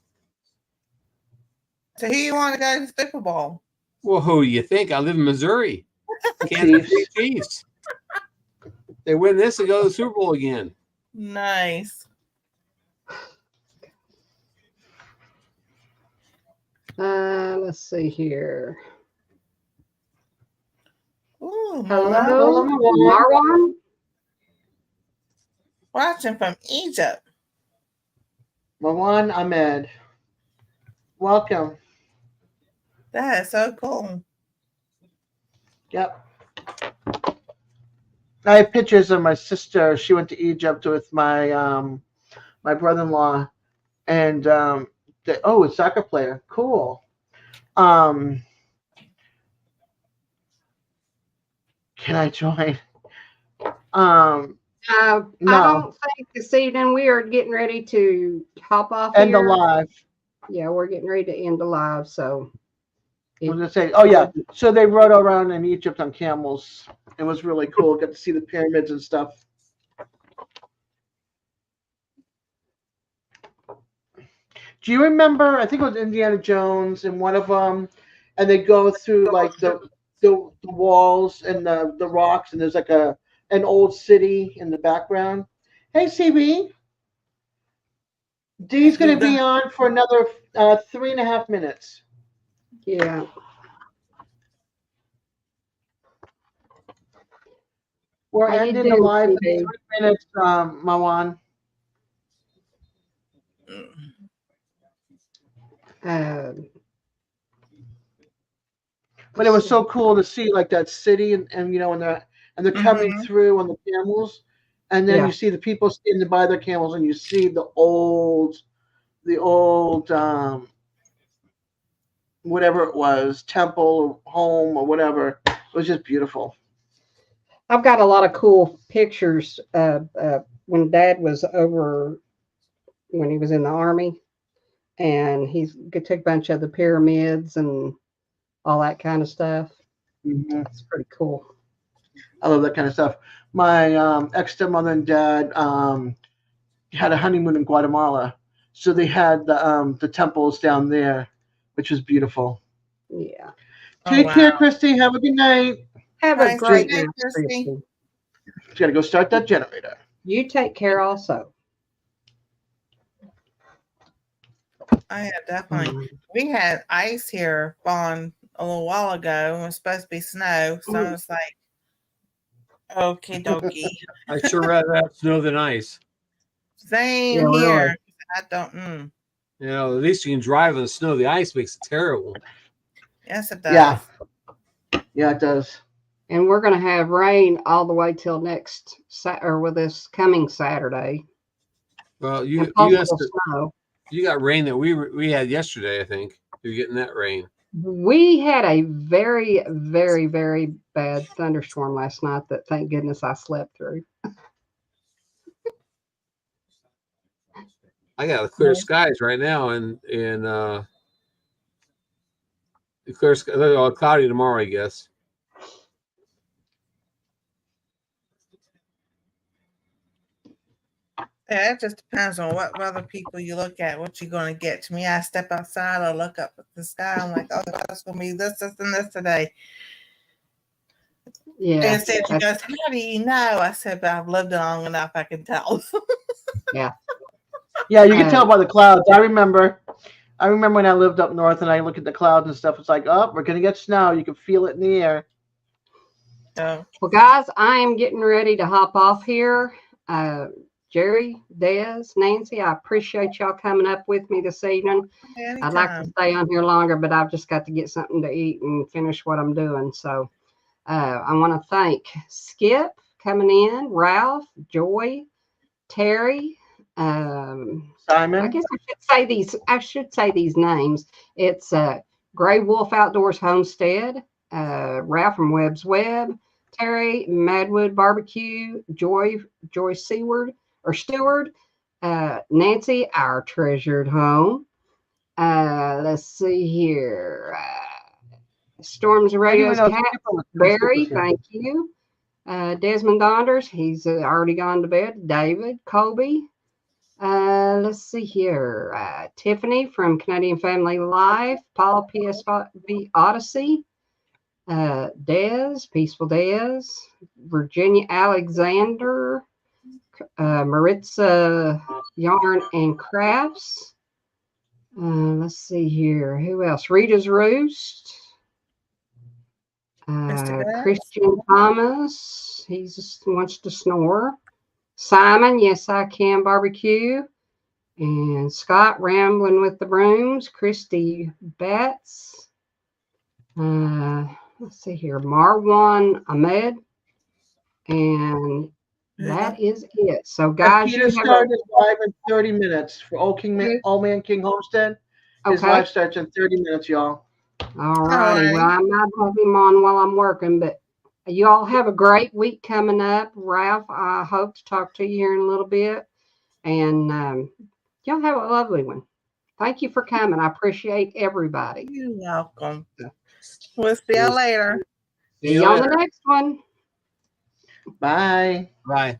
So who you want to go to the Super Bowl? Well, who do you think? I live in Missouri. Kansas City Chiefs. They win this and go to the Super Bowl again. Nice. Let's see here. Ooh, Hello, Marwan. watching from Egypt. Marwan Ahmed. Welcome. That is so cool. Yep. I have pictures of my sister. She went to Egypt with my my brother-in-law, and a soccer player. Cool. Can I join? I No. don't think this evening we are getting ready to hop off End the here. live. Yeah, we're getting ready to end the live. So, I was gonna say, oh yeah. So they rode around in Egypt on camels. It was really cool. Got to see the pyramids and stuff. Do you remember? I think it was Indiana Jones and one of them, and they go through like the walls and the rocks, and there's like an old city in the background. Hey, CB. Dee's going to be on for another 3.5 minutes. yeah. We're How you ending the doing, live in CB? 3 minutes, Marwan. But it was so cool to see like that city and you know and they're coming through on the camels, and then Yeah. you see the people standing by their camels, and you see the old whatever it was, temple or home or whatever. It was just beautiful. I've got a lot of cool pictures when Dad was over when he was in the Army, and he took a bunch of the pyramids and all that kind of stuff. Mm-hmm. It's pretty cool. I love that kind of stuff. My ex-stepmother and dad had a honeymoon in Guatemala, so they had the temples down there, which was beautiful. Yeah. Take care, Christy. Have a good night. Have a Nice great night, night, Christy. Christy. Just got to go start that generator. You take care also. I had definitely. We had ice here falling a little while ago. It was supposed to be snow, so I was like, "Okay, dokie." I sure rather have snow than ice. Same Yeah, here. really. I don't. You know, at least you can drive on the snow. The ice makes it terrible. Yes, it does. Yeah, it does. And we're going to have rain all the way till next this coming Saturday. Well, And you possible snow. you got rain that we had yesterday. I think you're getting that rain. We had a very, very, very bad thunderstorm last night that thank goodness I slept through. I got clear skies right now, and clear sky, cloudy tomorrow, I guess. Yeah, it just depends on what other people you look at, what you're going to get. To me, I step outside, I look up at the sky, I'm like, oh, that's going to be this, and this today. Yeah. And said, she goes, how do you know? I said, but I've lived it long enough, I can tell. Yeah. Yeah, you can tell by the clouds. I remember when I lived up north and I look at the clouds and stuff. It's like, oh, we're going to get snow. You can feel it in the air. So, Well, guys, I am getting ready to hop off here. Jerry, Des, Nancy, I appreciate y'all coming up with me this evening. anytime. I'd like to stay on here longer, but I've just got to get something to eat and finish what I'm doing. So I want to thank Skip coming in, Ralph, Joy, Terry. Simon. I guess I should say these names. It's Gray Wolf Outdoors Homestead, Ralph from Webb's Web, Terry Madwood Barbecue, Joy Seward, or steward. Nancy, our treasured home. Let's see here. Storms Radio's I didn't cat. even know Barry, Skipper was thank you. Desmond Donders, he's already gone to bed. David, Colby. Let's see here. Tiffany from Canadian Family Life. Paul, PSV Odyssey. Des, Peaceful Des. Virginia Alexander. Maritza Yarn and Crafts. Let's see here. Who else? Rita's Roost. Mr. Best? Christian Thomas. He just wants to snore. Simon, Yes I Can Barbecue. And Scott, Rambling with the Brooms. Christy Betts. Let's see here. Marwan Ahmed. And that is it. So, guys, Peter you have started live in 30 minutes for Old Man King Homestead. His Okay. live starts in 30 minutes, y'all. All righty. Alright. Well, I might have him on while I'm working, but you all have a great week coming up. Ralph, I hope to talk to you here in a little bit. And y'all have a lovely one. Thank you for coming. I appreciate everybody. You're welcome. We'll see you later. See you on the next one. Bye. Bye.